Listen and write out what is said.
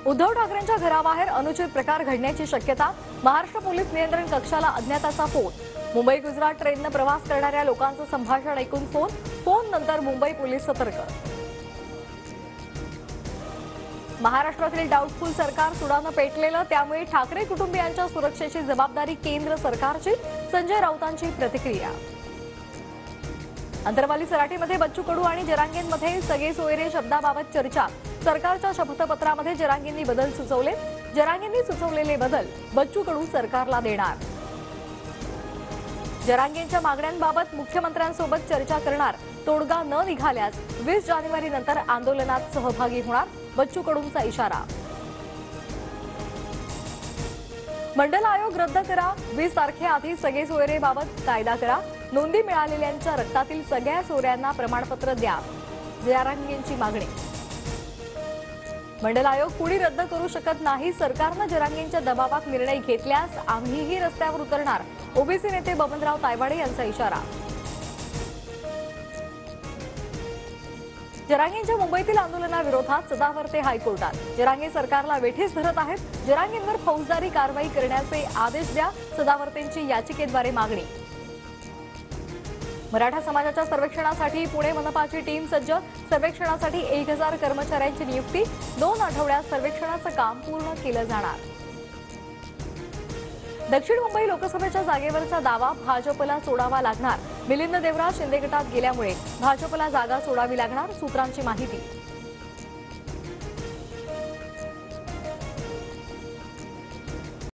उद्धव ठाकरेंच्या घराबाहेर अनुचित प्रकार घडण्याची शक्यता। महाराष्ट्र पोलीस नियंत्रण कक्षाला अज्ञाताचा फोन। मुंबई गुजरात ट्रेनने प्रवास करणाऱ्या लोकांचं संभाषण ऐकून फोन नंतर मुंबई पोलीस सतर्क। महाराष्ट्रातील डाऊटफुल सरकार सुडानं पेटलेलं, त्यामुळे ठाकरे कुटुंबियांच्या सुरक्षेची जबाबदारी केंद्र सरकारची। संजय राऊतांची प्रतिक्रिया। अंतरवाली सराटीमध्ये बच्चू कडू आणि जरांगेंमध्ये सगळे सोयरे शब्दाबाबत चर्चा। सरकारच्या शपथपत्रामध्ये जरांगेंनी बदल सुचवले। जरांगेंनी सुचवलेले बदल बच्चू कडू सरकारला देणार। जरांगेंच्या मागण्यांबाबत मुख्यमंत्र्यांसोबत चर्चा करणार। तोडगा न निघाल्यास 20 जानेवारीनंतर आंदोलनात सहभागी होणार, बच्चू कडूंचा इशारा। मंडल आयोग रद्द करा, 20 तारखेआधी सगळे सोयरेबाबत कायदा करा। नोंदी मिळालेल्यांच्या रक्तातील सगळ्या सोयऱ्यांना प्रमाणपत्र द्या, जरांगेंची मागणी। मंडल आयोग कुणी रद्द करू शकत नाही। सरकारनं जरांगेंच्या दबावात निर्णय घेतल्यास आम्हीही रस्त्यावर उतरणार, ओबीसी नेते बबनराव तायवाडे यांचा इशारा। जरांगेंच्या मुंबईतील आंदोलनाविरोधात सदावर्ते हायकोर्टात। जरांगे सरकारला वेठीस धरत आहेत, जरांगेंवर फौजदारी कारवाई करण्याचे आदेश द्या, सदावर्तेंची याचिकेद्वारे मागणी। मराठा समाजाच्या सर्वेक्षणासाठी पुणे मनपाची टीम सज्ज। सर्वेक्षणासाठी 1000 कर्मचाऱ्यांची नियुक्ती। 2 आठवड्यात सर्वेक्षणाचं काम पूर्ण केलं जाणार। दक्षिण मुंबई लोकसभेच्या जागेवरचा दावा भाजपला सोडावा लागणार। मिलिंद देवरा शिंदे गटात गेल्यामुळे भाजपला जागा सोडावी लागणार, सूत्रांची माहिती।